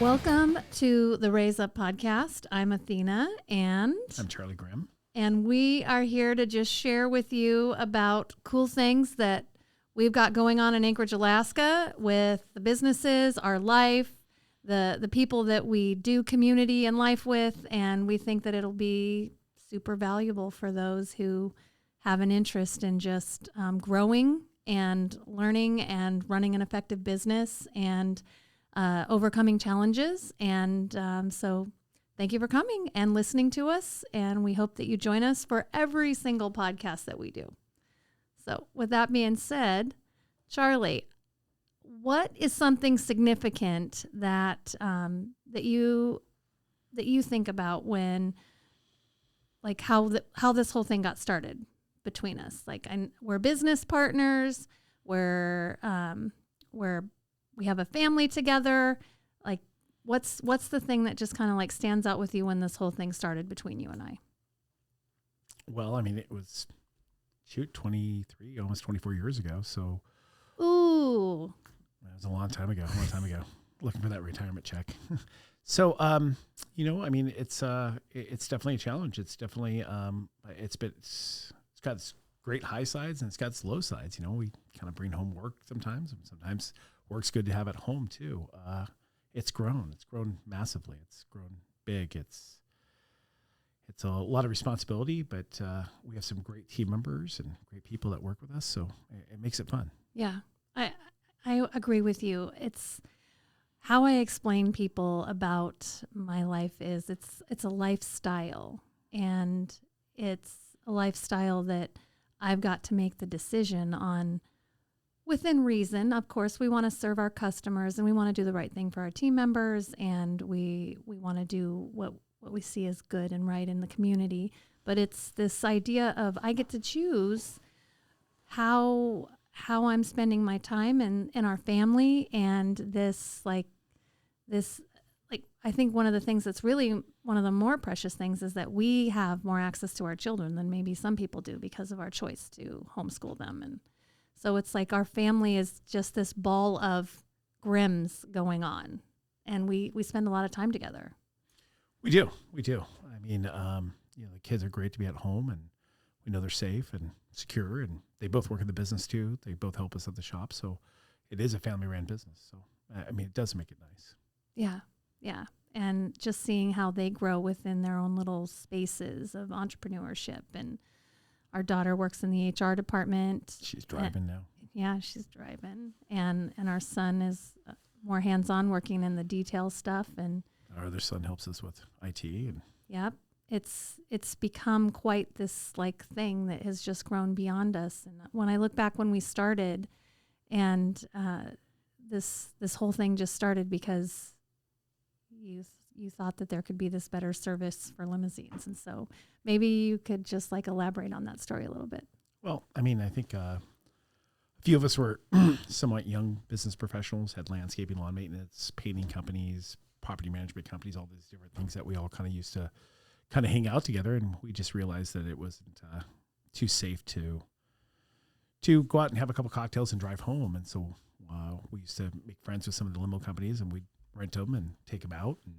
Welcome to the Raise Up podcast. I'm Athena and I'm Charlie Grimm. And we are here to just share with you about cool things that we've got going on in Anchorage, Alaska with the businesses, our life, the people that we do community and life with. And we think that it'll be super valuable for those who have an interest in just growing and learning and running an effective business and overcoming challenges. And so thank you for coming and listening to us. And we hope that you join us for every single podcast that we do. So with that being said, Charlie, what is something significant that that you think about when, like, how this whole thing got started between us? Like, we're business partners, we're we have a family together. Like, what's the thing that just kind of like stands out with you when this whole thing started between you and I? Well, I mean, it was 23, almost 24 years ago. So, ooh, that was a long time ago. Looking for that retirement check. So, I mean, it's definitely a challenge. It's definitely, it's got its great high sides and it's got its low sides. You know, we kind of bring home work sometimes, and sometimes work's good to have at home too. It's grown massively. It's grown big. It's a lot of responsibility, but we have some great team members and great people that work with us. So it makes it fun. Yeah, I agree with you. It's how I explain people about my life is it's a lifestyle, and it's a lifestyle that I've got to make the decision on within reason. Of course, we want to serve our customers and we want to do the right thing for our team members, and we want to do what we see as good and right in the community. But it's this idea of I get to choose how I'm spending my time and our family, and this I think one of the things that's really one of the more precious things is that we have more access to our children than maybe some people do because of our choice to homeschool them. And so it's like our family is just this ball of Grimms going on, and we spend a lot of time together. We do. I mean, the kids are great to be at home, and we know they're safe and secure, and they both work in the business too. They both help us at the shop. So it is a family-ran business. So, I mean, it does make it nice. Yeah. And just seeing how they grow within their own little spaces of entrepreneurship. And our daughter works in the HR department. She's driving now. Yeah, she's driving. And our son is more hands-on, working in the detail stuff. And our other son helps us with IT. And yep. It's become quite this like thing that has just grown beyond us. And when I look back when we started, and this whole thing just started because you thought that there could be this better service for limousines. And so maybe you could just like elaborate on that story a little bit. Well, I mean, I think a few of us were somewhat young business professionals, had landscaping, lawn maintenance, painting companies, property management companies, all these different things that we all kind of used to kind of hang out together. And we just realized that it wasn't too safe to go out and have a couple cocktails and drive home. And so we used to make friends with some of the limo companies, and we'd rent them and take them out. And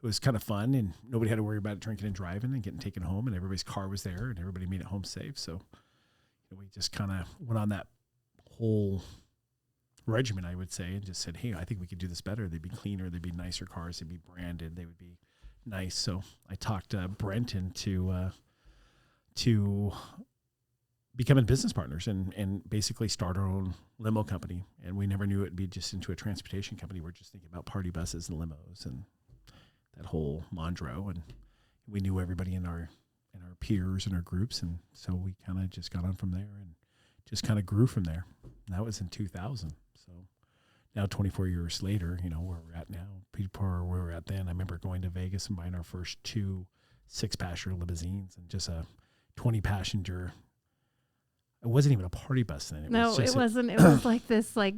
it was kind of fun, and nobody had to worry about drinking and driving and getting taken home, and everybody's car was there, and everybody made it home safe. So we just kind of went on that whole regimen, I would say, and just said, hey, I think we could do this better. They'd be cleaner. They'd be nicer cars. They'd be branded. They would be nice. So I talked Brent into becoming business partners and basically start our own limo company. And we never knew it'd be just into a transportation company. We're just thinking about party buses and limos and that whole Mondro. And we knew everybody in our peers and our groups. And so we kind of just got on from there and just kind of grew from there. And that was in 2000. So now 24 years later, where we're at now, people are where we're at then. I remember going to Vegas and buying our first 2 6-passenger limousines and just a 20-passenger. It wasn't even a party bus then. It wasn't. It was like this, like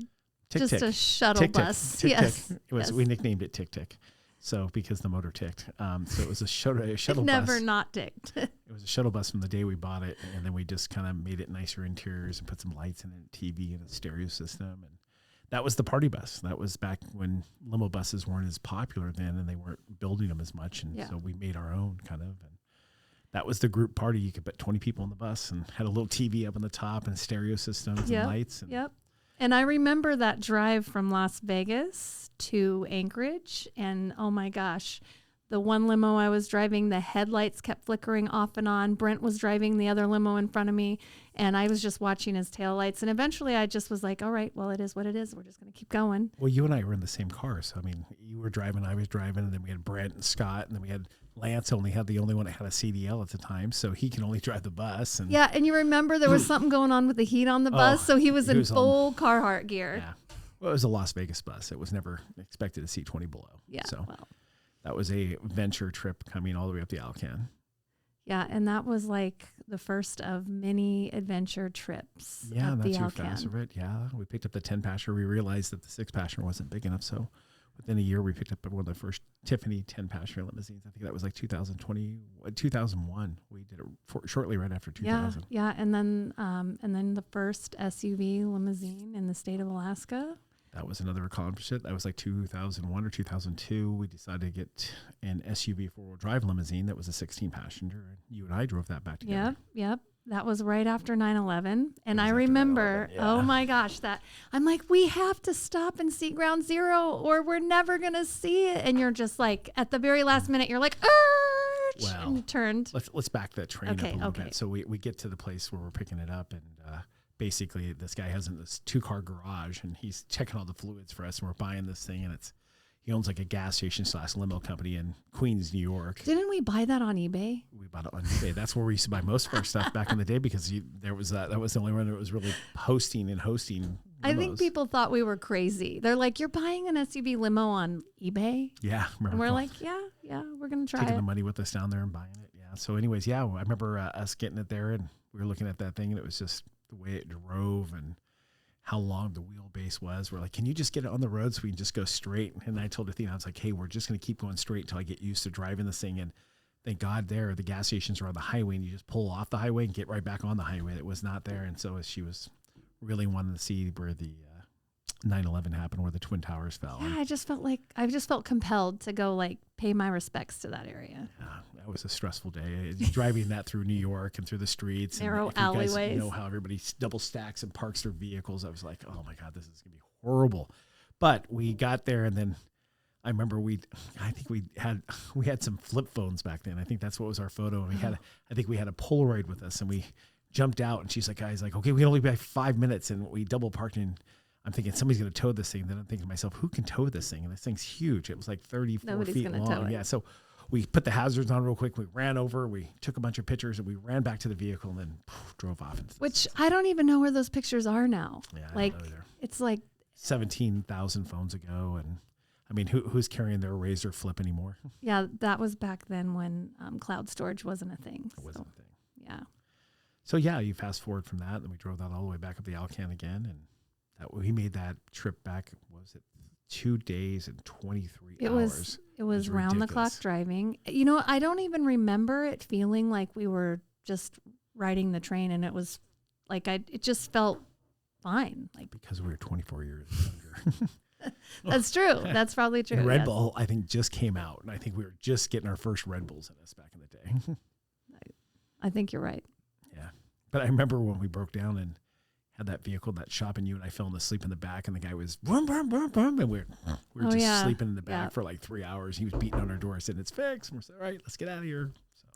tick, just tick, a shuttle bus. Tick, yes. Tick. It was. Yes. We nicknamed it Tick Tick. So because the motor ticked. So it was a shuttle bus. Never not ticked. It was a shuttle bus from the day we bought it. And then we just kind of made it nicer interiors and put some lights in it, TV and a stereo system. And that was the party bus. That was back when limo buses weren't as popular then, and they weren't building them as much. And so we made our own kind of. And that was the group party. You could put 20 people on the bus and had a little TV up on the top and stereo systems and lights. And And I remember that drive from Las Vegas to Anchorage. And oh my gosh, the one limo I was driving, the headlights kept flickering off and on. Brent was driving the other limo in front of me, and I was just watching his taillights. And eventually I just was like, all right, well, it is what it is. We're just going to keep going. Well, you and I were in the same car. So, I mean, you were driving, I was driving, and then we had Brent and Scott, and then we had Lance the only one that had a CDL at the time, so he can only drive the bus. And yeah, and you remember there was something going on with the heat on the bus, so he was in full Carhartt gear. Yeah. Well, it was a Las Vegas bus. It was never expected to see 20 below. Yeah, so that was a venture trip coming all the way up the Alaskan. Yeah, and that was like the first of many adventure trips. Yeah, not too fast of it. Yeah, we picked up the 10-passenger. We realized that the 6-passenger wasn't big enough, so within a year we picked up one of the first Tiffany 10-passenger limousines. I think that was like 2001. We did it shortly right after 2000. Yeah, and then the first SUV limousine in the state of Alaska. That was another accomplishment. That was like 2001 or 2002. We decided to get an SUV 4-wheel drive limousine that was a 16-passenger. And you and I drove that back together. Yep. That was right after 9/11. And I remember, oh my gosh, I'm like, we have to stop and see Ground Zero or we're never going to see it. And you're just like, at the very last minute, you're like, well, and you turned. Let's back that train up a little bit. So we get to the place where we're picking it up, and basically this guy has this 2-car garage, and he's checking all the fluids for us, and we're buying this thing, and he owns like a gas station / limo company in Queens, New York. Didn't we buy that on eBay? We bought it on eBay. That's where we used to buy most of our stuff back in the day, because that was the only one that was really hosting limos. I think people thought we were crazy. They're like, you're buying an SUV limo on eBay? Yeah. And we're like, yeah, we're going to try taking the money with us down there and buying it. Yeah. So anyways, I remember us getting it there, and we were looking at that thing, and it was just the way it drove and how long the wheelbase was. We're like, can you just get it on the road so we can just go straight? And I told Athena, I was like, hey, we're just going to keep going straight until I get used to driving this thing. And thank God the gas stations are on the highway, and you just pull off the highway and get right back on the highway. That was not there. And so she was really wanting to see where the 9/11 happened, where the Twin Towers fell. Yeah, I just felt compelled to go pay my respects to that area. Yeah, that was a stressful day. Driving that through New York and through the streets. Narrow alleyways. You know how everybody double stacks and parks their vehicles. I was like, oh my God, this is going to be horrible. But we got there, and then I remember we had some flip phones back then. I think that's what was our photo. And we had a Polaroid with us, and we jumped out, and she's like, guys, okay, we can only be 5 minutes, and we double parked in. I'm thinking somebody's going to tow this thing. Then I'm thinking to myself, who can tow this thing? And this thing's huge. It was like 34 feet long. Tow it. Yeah. So we put the hazards on real quick. We ran over. We took a bunch of pictures, and we ran back to the vehicle, and then drove off. Which I don't even know where those pictures are now. Yeah, I don't know either. It's like 17,000 phones ago, and I mean, who's carrying their Razor Flip anymore? Yeah, that was back then when cloud storage wasn't a thing. It wasn't a thing. Yeah. So you fast forward from that, and we drove that all the way back up the Alaskan again, and we made that trip back. What was it? 2 days and 23 hours. It was round the clock driving. You know, I don't even remember it feeling like we were just riding the train, and it was like it just felt fine. Because we were 24 years younger. That's true. That's probably true. And Red Bull, I think, just came out, and I think we were just getting our first Red Bulls in us back in the day. I think you're right. Yeah, but I remember when we broke down and had that vehicle, that shop, and you and I fell asleep in the back, and the guy was boom, boom, boom, boom, and we were just sleeping in the back for like 3 hours. He was beating on our door, saying it's fixed. And we're saying, all right, let's get out of here. So.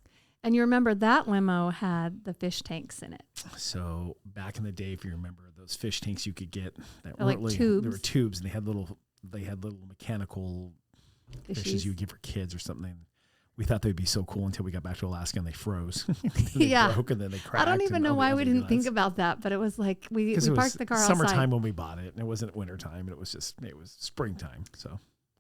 And you remember that limo had the fish tanks in it. So back in the day, if you remember, those fish tanks you could get that were like tubes. They were tubes, and they had little mechanical fishes you would give for kids or something. We thought they'd be so cool until we got back to Alaska and they froze. They broke, and then they cracked. I don't even know why we didn't think about that, but it was like we parked the car outside. Summertime when we bought it, and it wasn't wintertime, and it was springtime. So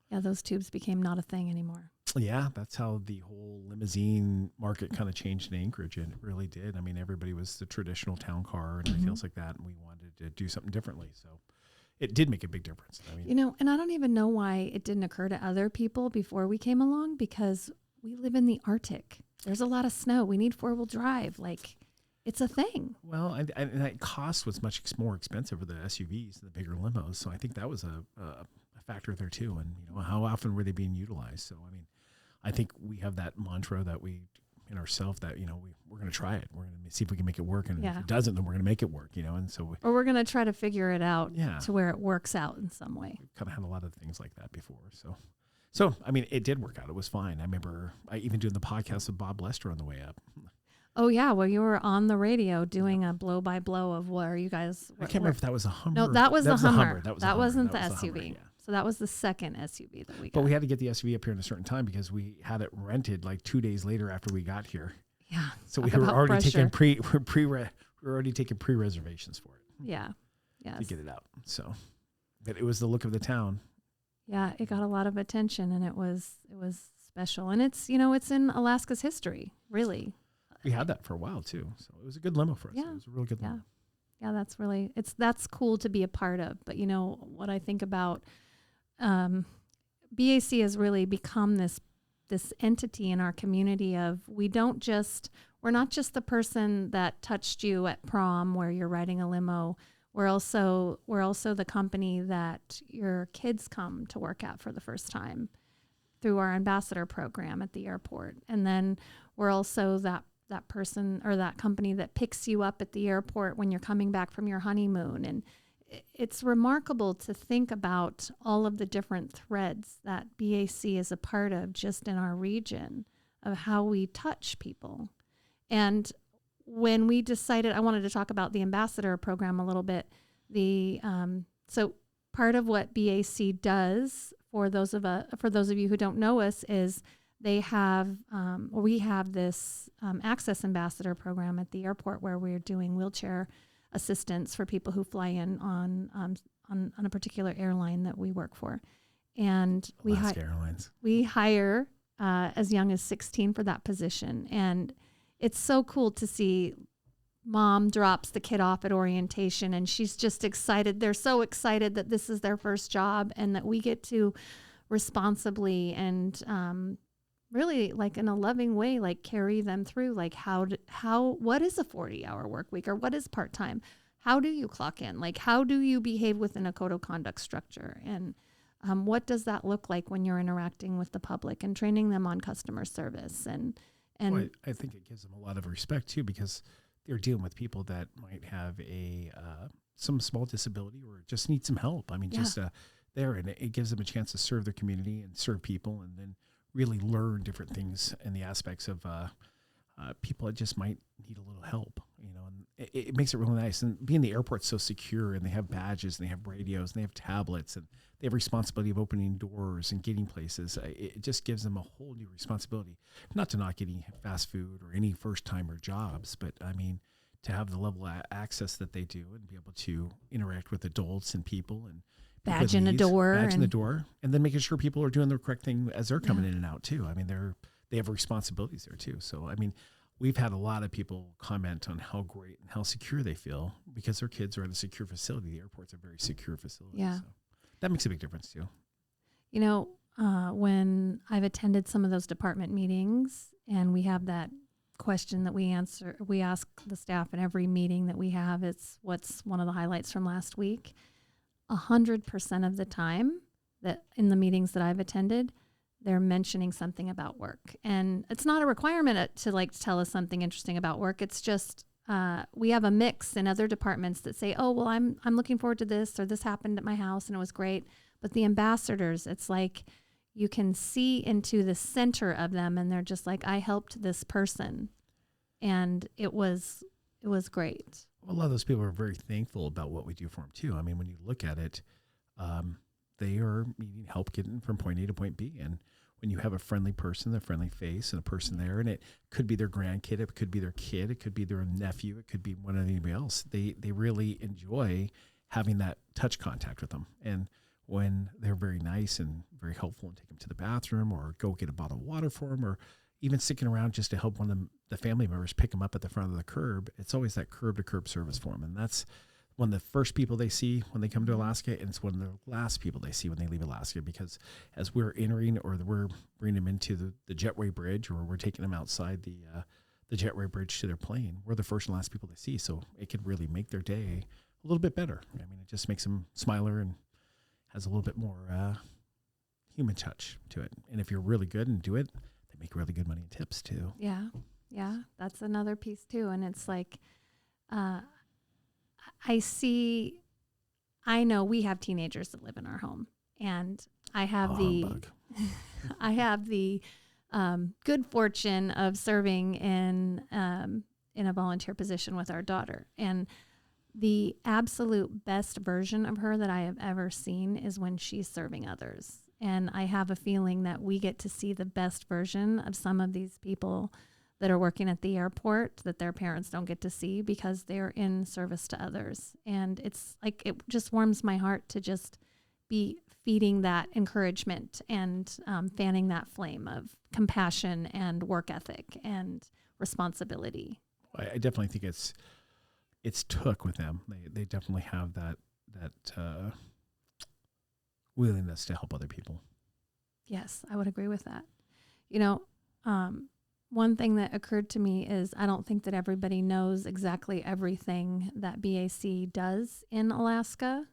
yeah, those tubes became not a thing anymore. Yeah, that's how the whole limousine market kind of changed in Anchorage, and it really did. I mean, everybody was the traditional town car and everything else like that, and we wanted to do something differently. So it did make a big difference. I mean, and I don't even know why it didn't occur to other people before we came along, because we live in the Arctic. There's a lot of snow. We need 4-wheel drive. it's a thing. Well, and that cost was much more expensive for the SUVs, the bigger limos. So I think that was a factor there too. And how often were they being utilized? So I mean, I think we have that mantra that we in ourselves that we're going to try it. We're going to see if we can make it work, and if it doesn't, then we're going to make it work. And so or we're going to try to figure it out to where it works out in some way. We've kind of had a lot of things like that before. So I mean, it did work out. It was fine. I remember even doing the podcast with Bob Lester on the way up. Oh yeah, well you were on the radio doing a blow by blow of where you guys. I can't remember if that was a Hummer. No, that was the Hummer. That wasn't the was SUV. Hummer, yeah. So that was the second SUV that we got. But we had to get the SUV up here in a certain time because we had it rented like 2 days later after we got here. Yeah. So we were already taking pre-reservations for it. Yeah. Yes. To get it out. So, but it was the look of the town. Yeah, it got a lot of attention, and it was special, and it's it's in Alaska's history, really. We had that for a while too, so it was a good limo for us. Yeah. It was a really good limo. Yeah, that's cool to be a part of. But what I think about BAC has really become this entity in our community of we're not just the person that touched you at prom where you're riding a limo. We're also the company that your kids come to work at for the first time through our ambassador program at the airport. And then we're also that person or that company that picks you up at the airport when you're coming back from your honeymoon. And it's remarkable to think about all of the different threads that BAC is a part of just in our region of how we touch people. And when we decided, I wanted to talk about the ambassador program a little bit. So part of what BAC does for those of you who don't know us is we have this access ambassador program at the airport where we're doing wheelchair assistance for people who fly in on a particular airline that we work for, and Alaska Airlines. We hire as young as 16 for that position, and it's so cool to see. Mom drops the kid off at orientation, and she's just excited. They're so excited that this is their first job, and that we get to responsibly and really like in a loving way, like carry them through, like what is a 40-hour work week, or what is part-time? How do you clock in? Like, how do you behave within a code of conduct structure? And what does that look like when you're interacting with the public, and training them on customer service? And well, I think it gives them a lot of respect too, because they're dealing with people that might have some small disability or just need some help. I mean, and it gives them a chance to serve their community and serve people, and then really learn different things in the aspects of people that just might need a little help, and it makes it really nice. And being the airport's so secure, and they have badges, and they have radios, and they have tablets, and they have responsibility of opening doors and getting places. It just gives them a whole new responsibility, not to not get any fast food or any first-timer jobs, but I mean, to have the level of access that they do and be able to interact with adults and people and badge in the door, and then making sure people are doing the correct thing as they're coming in and out too. I mean, they have responsibilities there too. So, I mean, we've had a lot of people comment on how great and how secure they feel because their kids are in a secure facility. The airport's a very secure facility. Yeah. So that makes a big difference too. When I've attended some of those department meetings, and we have that question that we ask the staff in every meeting that we have, it's what's one of the highlights from last week. 100% of the time that in the meetings that I've attended, they're mentioning something about work. And it's not a requirement to tell us something interesting about work. It's just we have a mix in other departments that say, oh, well, I'm looking forward to this, or this happened at my house and it was great. But the ambassadors, it's like you can see into the center of them, and they're just like, I helped this person. And it was great. Well, a lot of those people are very thankful about what we do for them too. I mean, when you look at it, they are needing help getting from point A to point B. And when you have a friendly person, a friendly face, and a person there, and it could be their grandkid, it could be their kid, it could be their nephew, it could be one of anybody else. They really enjoy having that touch contact with them. And when they're very nice and very helpful and take them to the bathroom or go get a bottle of water for them, or even sticking around just to help one of the family members pick them up at the front of the curb, it's always that curb-to-curb service for them. And that's one of the first people they see when they come to Alaska, and it's one of the last people they see when they leave Alaska, because as we're entering or we're bringing them into the jetway bridge, or we're taking them outside the jetway bridge to their plane. We're the first and last people they see, so it can really make their day a little bit better. I mean, it just makes them smiler and has a little bit more human touch to it. And if you're really good and do it, they make really good money in tips too. Yeah. Yeah. That's another piece too. And it's like, I know we have teenagers that live in our home, and I have I have the good fortune of serving in a volunteer position with our daughter. And the absolute best version of her that I have ever seen is when she's serving others. And I have a feeling that we get to see the best version of some of these people that are working at the airport that their parents don't get to see because they're in service to others. And it's like, it just warms my heart to just be feeding that encouragement and fanning that flame of compassion and work ethic and responsibility. I definitely think it's took with them. They definitely have that willingness to help other people. Yes, I would agree with that. You know, one thing that occurred to me is I don't think that everybody knows exactly everything that BAC does in Alaska.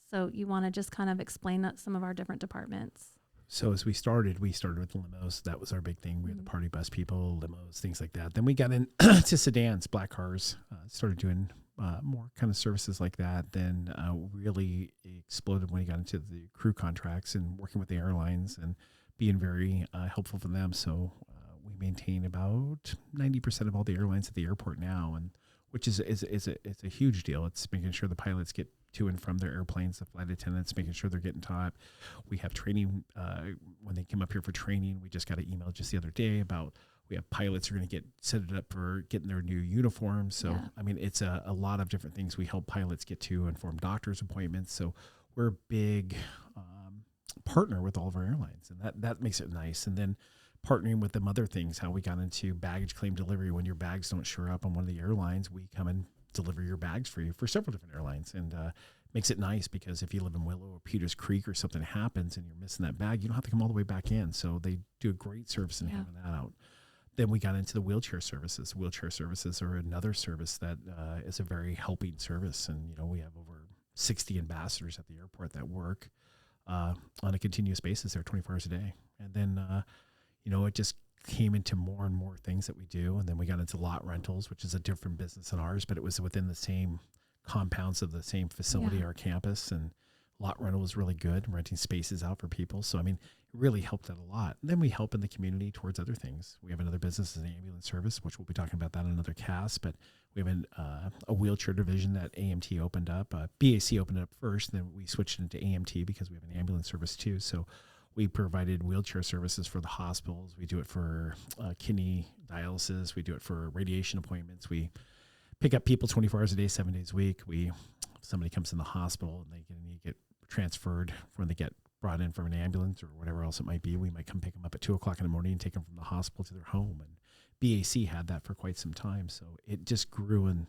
So you want to just kind of explain some of our different departments. So as we started with limos. That was our big thing. We had the party bus people, limos, things like that. Then we got into sedans, black cars, started doing more kind of services like that. Then really exploded when we got into the crew contracts and working with the airlines and being very helpful for them. So we maintain about 90% of all the airlines at the airport now, and which is a huge deal. It's making sure the pilots get to and from their airplanes, the flight attendants, making sure they're getting taught. We have training when they come up here for training. We just got an email just the other day about we have pilots who are going to get set it up for getting their new uniforms. So, yeah. I mean, it's a lot of different things. We help pilots get to and from doctor's appointments. So we're a big partner with all of our airlines, and that makes it nice. And then partnering with them other things, how we got into baggage claim delivery. When your bags don't show up on one of the airlines, we come and deliver your bags for you for several different airlines. And makes it nice because if you live in Willow or Peters Creek or something happens and you're missing that bag, you don't have to come all the way back in. So they do a great service in having that out. Then we got into the wheelchair services. Wheelchair services are another service that is a very helping service. And, you know, we have over 60 ambassadors at the airport that work on a continuous basis there 24 hours a day. And then, you know, it just came into more and more things that we do. And then we got into lot rentals, which is a different business than ours, but it was within the same compounds of the same facility, our campus. And lot rental was really good, renting spaces out for people. So, I mean, it really helped out a lot. And then we help in the community towards other things. We have another business, an ambulance service, which we'll be talking about that in another cast. But we have a wheelchair division that AMT opened up. BAC opened it up first, then we switched into AMT because we have an ambulance service too. So we provided wheelchair services for the hospitals. We do it for kidney dialysis. We do it for radiation appointments. We pick up people 24 hours a day, 7 days a week. Somebody comes in the hospital and they get transferred when they get brought in from an ambulance or whatever else it might be. We might come pick them up at 2:00 in the morning and take them from the hospital to their home. And BAC had that for quite some time. So it just grew, and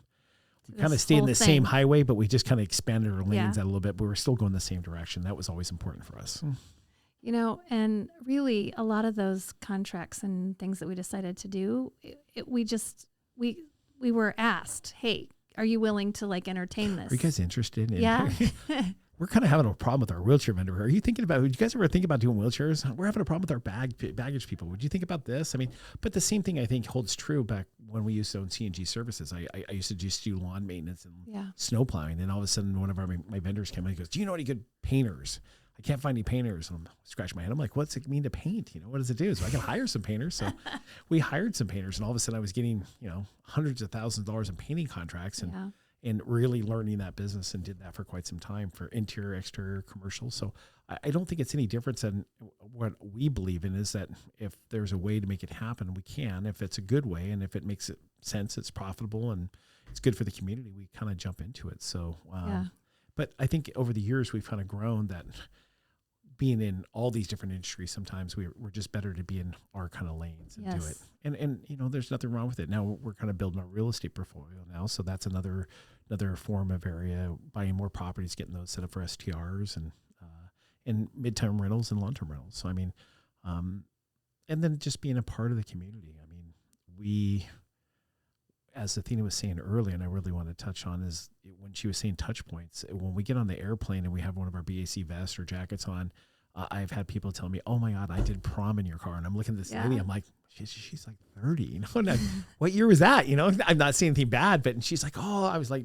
we kind of stayed in the same highway, but we just kind of expanded our lanes out a little bit, but we're still going the same direction. That was always important for us. You know, and really a lot of those contracts and things that we decided to do, we were asked, hey, are you willing to like entertain this? Are you guys interested in Yeah. We're kind of having a problem with our wheelchair vendor. Are you thinking about, would you guys ever think about doing wheelchairs? We're having a problem with our baggage people. Would you think about this? I mean, but the same thing I think holds true back when we used to own CNG services. I used to just do lawn maintenance and snow plowing. And all of a sudden one of my vendors came in and goes, do you know any good painters? I can't find any painters. And I'm scratching my head. I'm like, what's it mean to paint? You know, what does it do? So I can hire some painters. So we hired some painters, and all of a sudden I was getting, you know, hundreds of thousands of dollars in painting contracts and really learning that business, and did that for quite some time for interior, exterior, commercial. So I don't think it's any different than what we believe in, is that if there's a way to make it happen, we can. If it's a good way and if it makes sense, it's profitable and it's good for the community, we kind of jump into it. So, but I think over the years we've kind of grown that being in all these different industries, sometimes we're just better to be in our kind of lanes and do it. And you know, there's nothing wrong with it. Now we're kind of building our real estate portfolio now. So that's another form of area, buying more properties, getting those set up for STRs and midterm rentals and long-term rentals. So, I mean, and then just being a part of the community. I mean, as Athena was saying earlier, and I really want to touch on, is when she was saying touch points, when we get on the airplane and we have one of our BAC vests or jackets on, I've had people tell me, "Oh my God, I did prom in your car." And I'm looking at this lady, I'm like, she's like 30, you know, and what year was that? You know, I'm not saying anything bad, but and she's like, "Oh, I was like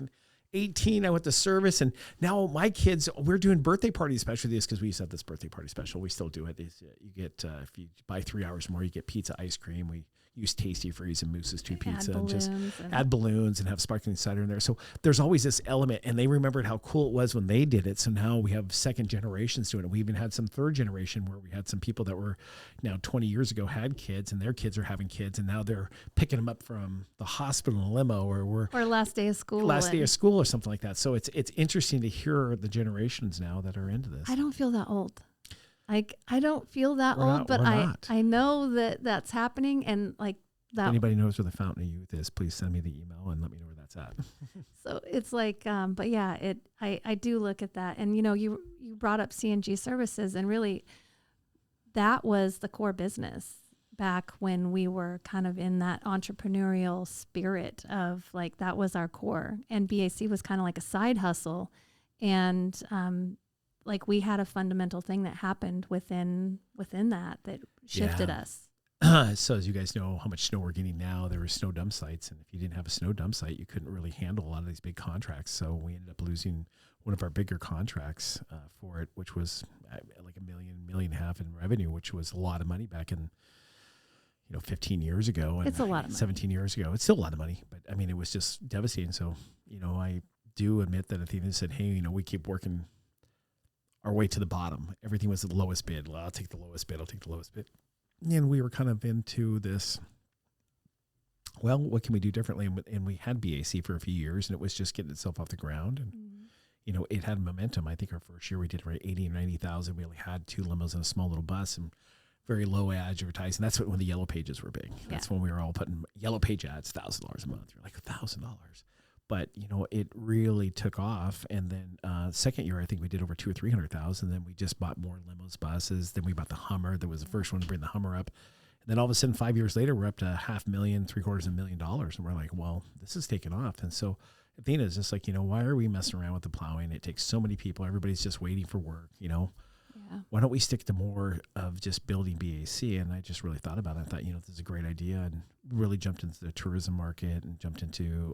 18, I went to service, and now my kids, we're doing birthday parties special this," because we used to have this birthday party special. We still do it. You get, if you buy 3 hours more, you get pizza, ice cream. We use Tasty Freeze and Moose's 2 Pizza and just add balloons and have sparkling cider in there. So there's always this element, and they remembered how cool it was when they did it. So now we have second generations doing it. We even had some third generation where we had some people that were now 20 years ago had kids, and their kids are having kids, and now they're picking them up from the hospital in a limo, or last day of school or something like that. So it's interesting to hear the generations now that are into this. I don't feel that old. Like, I don't feel that We're old, not- but we're I not. I know that that's happening, and like If that. anybody knows where the Fountain of Youth is, please send me the email and let me know where that's at. So it's like, but yeah, I do look at that, and you know, you brought up CNG services, and really, that was the core business back when we were kind of in that entrepreneurial spirit of like, that was our core, and BAC was kind of like a side hustle, and like we had a fundamental thing that happened within that shifted us. So as you guys know how much snow we're getting now, there were snow dump sites. And if you didn't have a snow dump site, you couldn't really handle a lot of these big contracts. So we ended up losing one of our bigger contracts for it, which was like $1.5 million in revenue, which was a lot of money back in, 15 years ago. And It's a lot of money. 17 years ago. It's still a lot of money, but I mean, it was just devastating. So, I do admit that Athena said, "Hey, we keep working our way to the bottom." Everything was the lowest bid. Well, I'll take the lowest bid. And we were kind of into this, well, what can we do differently? And we had BAC for a few years, and it was just getting itself off the ground. And, it had momentum. I think our first year we did right 80 or 90,000. We only had 2 limos and a small little bus and very low advertising. That's when the yellow pages were big. That's when we were all putting yellow page ads, $1,000 a month. You're like, $1,000. But, it really took off. And then second year, I think we did over 200,000 or 300,000. Then we just bought more limos, buses. Then we bought the Hummer. That was the first one to bring the Hummer up. And then all of a sudden, 5 years later, we're up to $500,000, $750,000. And we're like, well, this is taking off. And so Athena is just like, why are we messing around with the plowing? It takes so many people. Everybody's just waiting for work, Why don't we stick to more of just building BAC? And I just really thought about it. I thought, this is a great idea, and really jumped into the tourism market and jumped into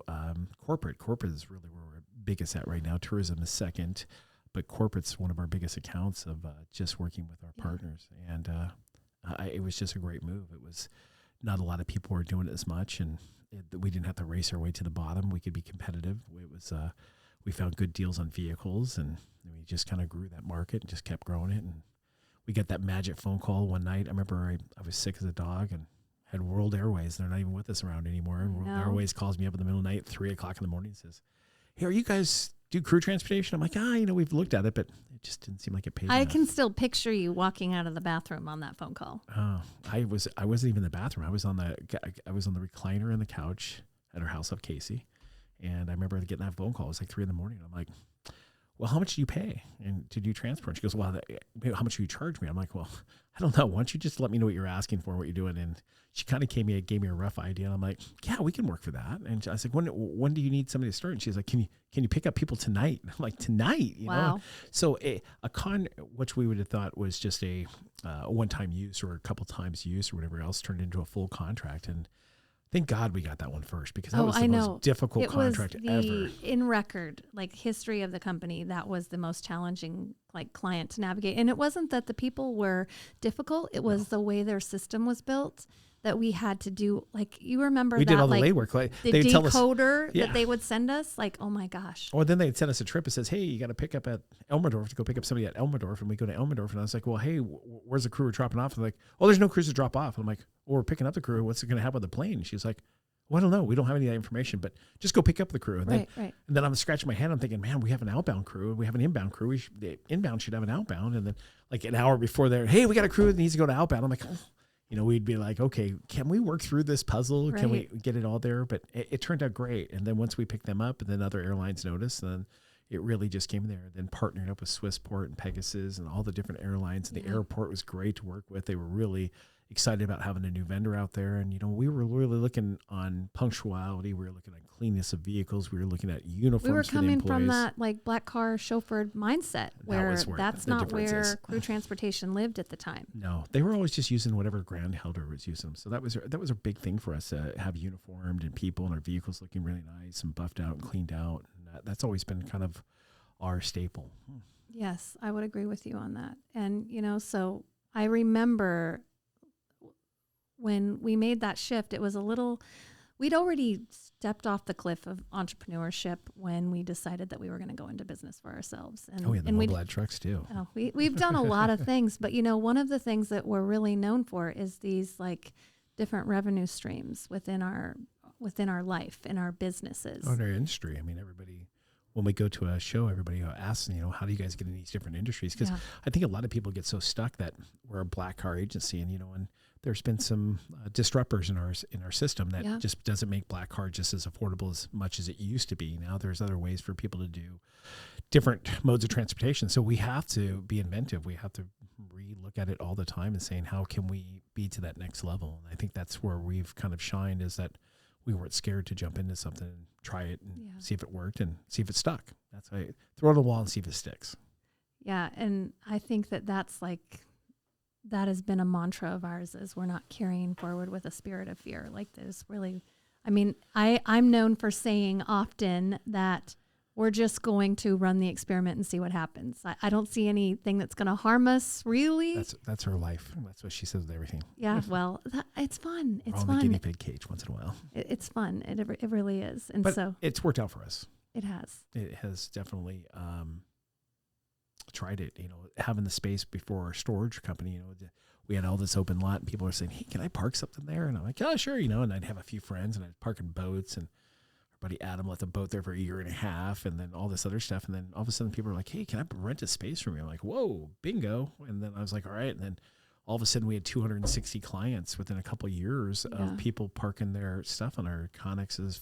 corporate. Corporate is really where we're biggest at right now. Tourism is second, but corporate's one of our biggest accounts of just working with our partners. And it was just a great move. It was not a lot of people were doing it as much, and we didn't have to race our way to the bottom. We could be competitive. It was we found good deals on vehicles, and we just kind of grew that market and just kept growing it. And we got that magic phone call one night. I remember I was sick as a dog and had World Airways. They're not even with us around anymore. And World Airways calls me up in the middle of the night at 3:00 in the morning and says, "Hey, are you guys do crew transportation?" I'm like, we've looked at it, but it just didn't seem like it paid I enough. can still picture you walking out of the bathroom on that phone call. Oh, I wasn't even in the bathroom. I was on the recliner in the couch at our house up Casey. And I remember getting that phone call. It was like 3 a.m. I'm like, "Well, how much do you pay and to do transport?" She goes, "Well, how much do you charge me?" I'm like, "Well, I don't know. Why don't you just let me know what you're asking for, what you're doing?" And she kind of gave me a rough idea. And I'm like, "Yeah, we can work for that." And I was like, when do you need somebody to start? And she's like, can you pick up people tonight? And I'm like, "Tonight?" Wow. So a con, which we would have thought was just a one-time use or a couple times use or whatever else, turned into a full contract. And thank God we got that one first, because that was the most difficult contract ever. In record, like history of the company, that was the most challenging client to navigate. And it wasn't that the people were difficult. It was the way their system was built that we had to do. Like, you remember We that, did all the legwork. the They'd tell us, decoder that they would send us, like, oh my gosh. Or then they'd send us a trip that says, "Hey, you got to pick up at Elmendorf to go pick up somebody at Elmendorf." And we go to Elmendorf, and I was like, "Well, hey, where's the crew we're dropping off?" And they're like, "Oh, there's no crews to drop off." And I'm like, "Well, we're picking up the crew. What's it going to happen with the plane?" And she's like, "Well, I don't know. We don't have any of that information, but just go pick up the crew." And then I'm scratching my head. I'm thinking, man, we have an outbound crew. We have an inbound crew. The inbound should have an outbound. And then like an hour before there, "Hey, we got a crew that needs to go to outbound." I'm like, oh. We'd be like, "Okay, can we work through this puzzle? Can we get it all there?" But it turned out great. And then once we picked them up and then other airlines noticed, then it really just came there. Then partnering up with Swissport and Pegasus and all the different airlines. And the airport was great to work with. They were really excited about having a new vendor out there. And, we were really looking on punctuality. We were looking at cleanness of vehicles. We were looking at uniforms We were for the coming from employees. that like black car chauffeured mindset where that's not where crew transportation lived at the time. No, they were always just using whatever ground helder was using. So that was a big thing for us to have uniformed and people and our vehicles looking really nice and buffed out and cleaned out. And that's always been kind of our staple. Yes, I would agree with you on that. And, so I remember when we made that shift, it was we'd already stepped off the cliff of entrepreneurship when we decided that we were going to go into business for ourselves. And, the mobile ad trucks too. Oh, we've done a lot of things, but one of the things that we're really known for is these like different revenue streams within our life and our businesses. In our industry. I mean, everybody, when we go to a show, everybody asks, how do you guys get in these different industries? Because I think a lot of people get so stuck that we're a black car agency, and and there's been some disruptors in our system that just doesn't make black car just as affordable as much as it used to be. Now there's other ways for people to do different modes of transportation. So we have to be inventive. We have to re-look at it all the time and saying, how can we be to that next level? And I think that's where we've kind of shined, is that we weren't scared to jump into something and try it and see if it worked and see if it stuck. That's why throw it on the wall and see if it sticks. Yeah. And I think that has been a mantra of ours, is we're not carrying forward with a spirit of fear. Like there's really, I'm known for saying often that we're just going to run the experiment and see what happens. I don't see anything that's going to harm us, really. That's her life. That's what she says with everything. Yeah, well, it's fun. It's fun. We're on the guinea pig cage once in a while. It's fun. It really is. And but so it's worked out for us. It has. It has definitely tried it. Having the space before our storage company, we had all this open lot, and people are saying, "Hey, can I park something there?" And I'm like, "Oh, sure." And I'd have a few friends, and I'd park in boats, and our buddy Adam left a boat there for a year and a half, and then all this other stuff. And then all of a sudden people are like, "Hey, can I rent a space from you?" I'm like, "Whoa, bingo." And then I was like, "All right." And then all of a sudden we had 260 clients within a couple of years of people parking their stuff on our Connexes,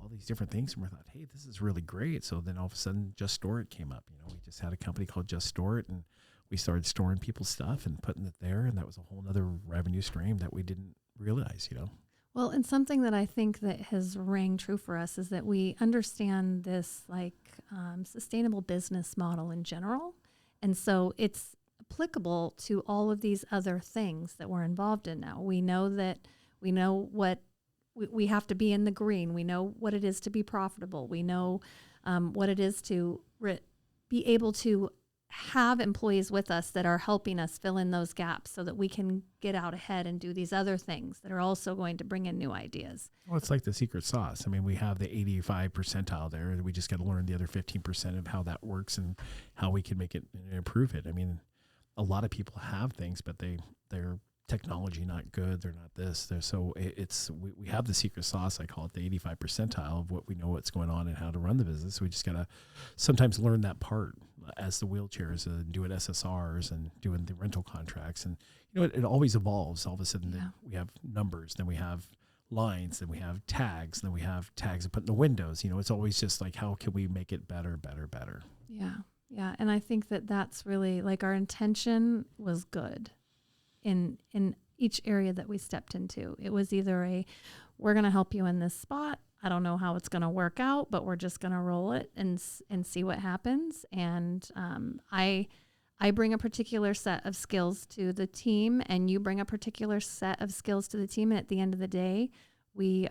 all these different things. And we thought, hey, this is really great. So then all of a sudden Just Store It came up. We just had a company called Just Store It, and we started storing people's stuff and putting it there. And that was a whole nother revenue stream that we didn't realize, Well, and something that I think that has rang true for us is that we understand this sustainable business model in general. And so it's applicable to all of these other things that we're involved in now. We know what we have to be in the green. We know what it is to be profitable. We know what it is to be able to have employees with us that are helping us fill in those gaps so that we can get out ahead and do these other things that are also going to bring in new ideas. Well, it's like the secret sauce. We have the 85 percentile there, and we just got to learn the other 15% of how that works and how we can make it and improve it. A lot of people have things, but they're technology not good. They're not this. We have the secret sauce. I call it the 85 percentile of what we know what's going on and how to run the business. We just got to sometimes learn that part as the wheelchairs and doing SSRs and doing the rental contracts. And, it always evolves. All of a sudden then we have numbers, then we have lines, then we have tags, then we have tags to put in the windows. It's always just like, how can we make it better? Yeah. Yeah. And I think that's really our intention was good. In each area that we stepped into, it was either we're going to help you in this spot. I don't know how it's going to work out, but we're just going to roll it and see what happens. And I bring a particular set of skills to the team, and you bring a particular set of skills to the team. And at the end of the day, we're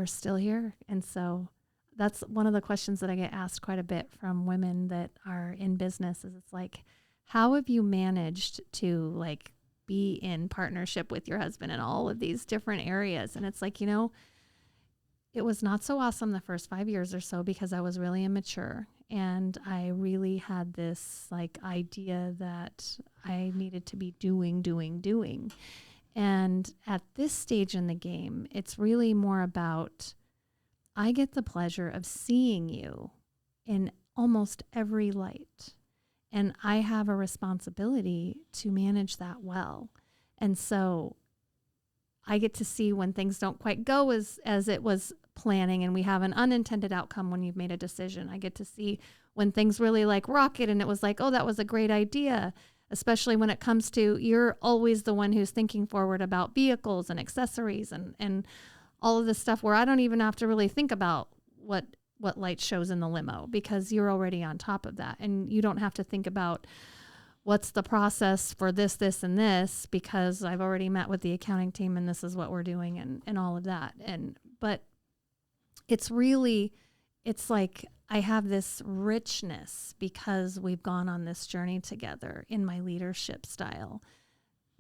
still here. And so that's one of the questions that I get asked quite a bit from women that are in business. Is it's like, how have you managed to be in partnership with your husband in all of these different areas? And it's like, it was not so awesome the first 5 years or so because I was really immature. And I really had this idea that I needed to be doing. And at this stage in the game, it's really more about, I get the pleasure of seeing you in almost every light. And I have a responsibility to manage that well. And so I get to see when things don't quite go as it was planning, and we have an unintended outcome when you've made a decision. I get to see when things really rocket and it was oh, that was a great idea. especially when it comes to, you're always the one who's thinking forward about vehicles and accessories and all of this stuff where I don't even have to really think about what light shows in the limo, because you're already on top of that. And you don't have to think about what's the process for this, and this, because I've already met with the accounting team and this is what we're doing and all of that. But it's like I have this richness because we've gone on this journey together in my leadership style,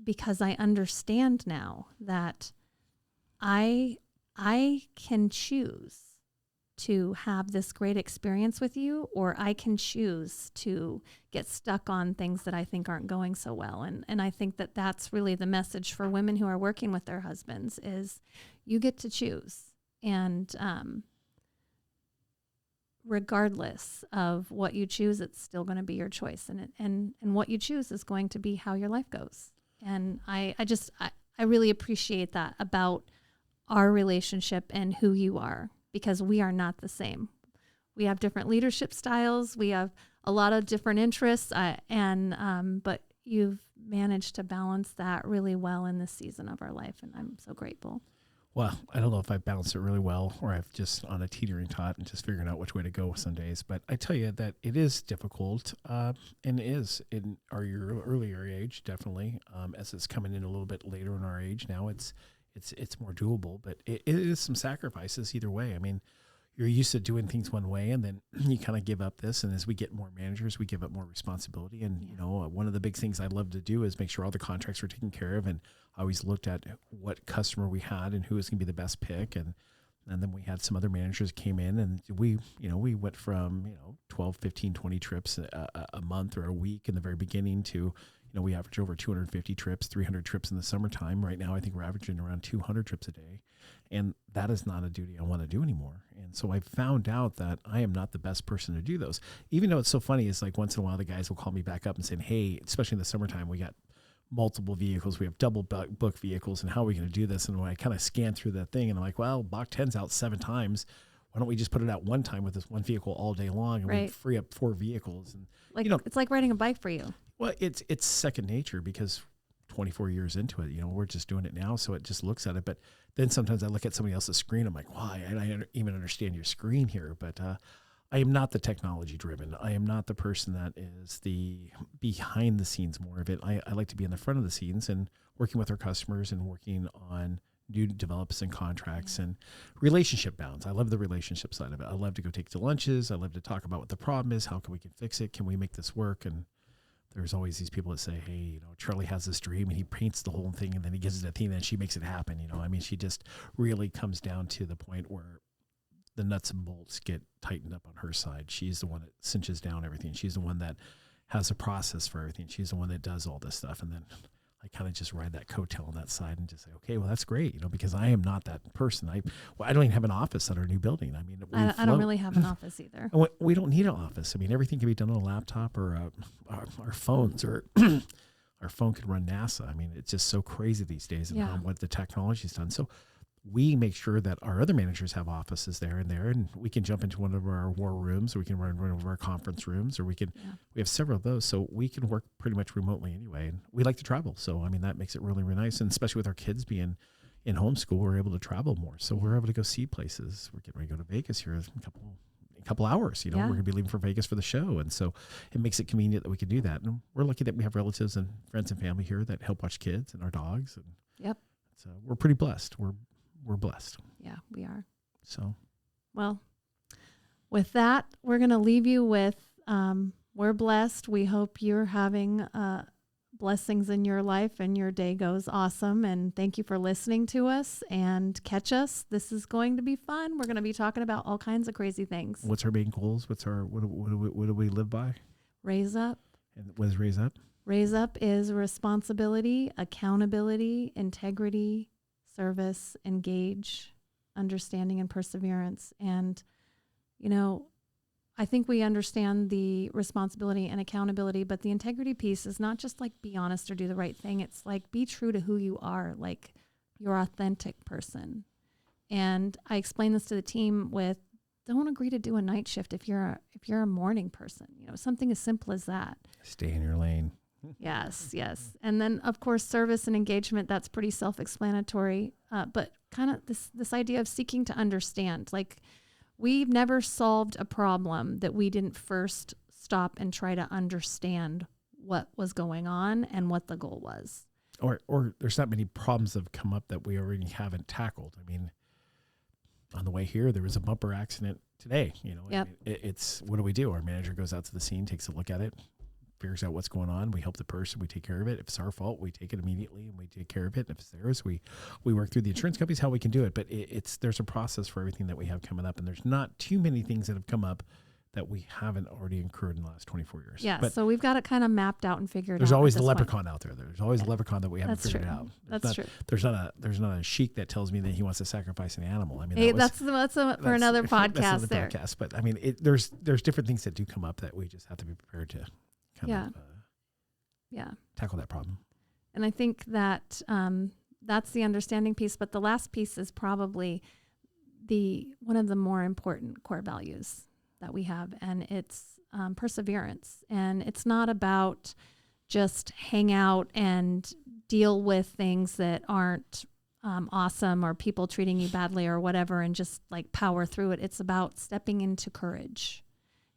because I understand now that I can choose to have this great experience with you, or I can choose to get stuck on things that I think aren't going so well. And I think that that's really the message for women who are working with their husbands is you get to choose. And regardless of what you choose, it's still going to be your choice. And what you choose is going to be how your life goes. And I really appreciate that about our relationship and who you are, because we are not the same. We have different leadership styles. We have a lot of different interests, but you've managed to balance that really well in this season of our life, and I'm so grateful. Well, I don't know if I've balanced it really well, or I've just on a teetering tot and just figuring out which way to go some days. But I tell you that it is difficult, and is in our earlier age, definitely. As it's coming in a little bit later in our age now, it's more doable, but it is some sacrifices either way. I mean, you're used to doing things one way, and then you kind of give up this. And as we get more managers, we give up more responsibility. And, one of the big things I love to do is make sure all the contracts are taken care of. And I always looked at what customer we had and who was going to be the best pick. And then we had some other managers came in, and we went from, 12, 15, 20 trips a month or a week in the very beginning to, we average over 250 trips, 300 trips in the summertime. Right now, I think we're averaging around 200 trips a day. And that is not a duty I want to do anymore. And so I found out that I am not the best person to do those. Even though it's so funny, it's like once in a while, the guys will call me back up and say, hey, especially in the summertime, we got multiple vehicles. We have double book vehicles. And how are we going to do this? And when I kind of scan through that thing and I'm like, well, Bach 10's out 7 times. Why don't we just put it out one time with this one vehicle all day long, and we free up 4 vehicles? And it's like riding a bike for you. Well, it's second nature, because 24 years into it, we're just doing it now. So it just looks at it. But then sometimes I look at somebody else's screen. I'm like, wow, I don't even understand your screen here. But I am not the technology driven. I am not the person that is the behind the scenes more of it. I like to be in the front of the scenes and working with our customers and working on new develops and contracts and relationship bounds. I love the relationship side of it. I love to go take to lunches. I love to talk about what the problem is. How can we fix it? Can we make this work? And there's always these people that say, hey, Charlie has this dream and he paints the whole thing and then he gives it to Athena and she makes it happen. She just really comes down to the point where the nuts and bolts get tightened up on her side. She's the one that cinches down everything. She's the one that has a process for everything. She's the one that does all this stuff. And then I kind of just ride that coattail on that side and just say, okay, well, that's great, because I am not that person. I don't even have an office at our new building. I mean, I don't really have an office either. We don't need an office. I mean, everything can be done on a laptop or our phones, or our phone can run NASA. I mean, it's just so crazy these days and what the technology's done. So we make sure that our other managers have offices there, and we can jump into one of our war rooms, or we can run one of our conference rooms, or we have several of those. So we can work pretty much remotely anyway. And we like to travel. So, I mean, that makes it really, really nice. And especially with our kids being in homeschool, we're able to travel more. So we're able to go see places. We're getting ready to go to Vegas here in a couple hours. We're going to be leaving for Vegas for the show. And so it makes it convenient that we can do that. And we're lucky that we have relatives and friends and family here that help watch kids and our dogs. And so we're pretty blessed. We're blessed. Yeah, we are. So, well, with that, we're going to leave you with, we're blessed. We hope you're having blessings in your life and your day goes awesome. And thank you for listening to us, and catch us. This is going to be fun. We're going to be talking about all kinds of crazy things. What's our main goals? What do we live by? Raise up. And what is raise up? Raise up is responsibility, accountability, integrity, service, engage, understanding, and perseverance. And, I think we understand the responsibility and accountability, but the integrity piece is not just like be honest or do the right thing. It's like be true to who you are, like your authentic person. And I explain this to the team with, don't agree to do a night shift if you're a morning person. Something as simple as that. Stay in your lane. Yes, yes. And then, of course, service and engagement, that's pretty self-explanatory. But kind of this idea of seeking to understand. Like, we've never solved a problem that we didn't first stop and try to understand what was going on and what the goal was. Or there's not many problems that have come up that we already haven't tackled. I mean, on the way here, there was a bumper accident today. You know, Yep. I mean, it's what do? Our manager goes out to the scene, takes a look at it, figures out what's going on. We help the person. We take care of it. If it's our fault, we take it immediately and we take care of it. And if it's theirs, we work through the insurance companies how we can do it. But there's a process for everything that we have coming up, and there's not too many things that have come up that we haven't already incurred in the last 24 years. Yeah, but so we've got it kind of mapped out and figured out. there's always at the this point. leprechaun out there. There's always a leprechaun that we haven't That's figured true. out. That's true. There's not a sheik that tells me that he wants to sacrifice an animal. I mean, Hey, that's for another podcast. That's another there. podcast. But I mean, there's different things that do come up that we just have to be prepared to kind of tackle that problem. And I think that that's the understanding piece. But the last piece is probably one of the more important core values that we have, and it's perseverance. And it's not about just hang out and deal with things that aren't awesome or people treating you badly or whatever and just like power through it. It's about stepping into courage.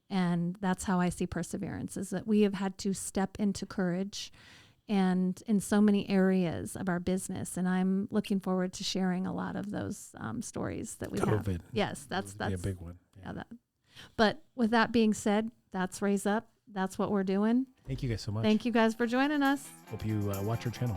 And that's how I see perseverance, is that we have had to step into courage and in so many areas of our business. And I'm looking forward to sharing a lot of those stories that we have. Yes, that's be a big one. Yeah. But with that being said, that's Raise Up. That's what we're doing. Thank you guys so much. Thank you guys for joining us. Hope you watch our channel.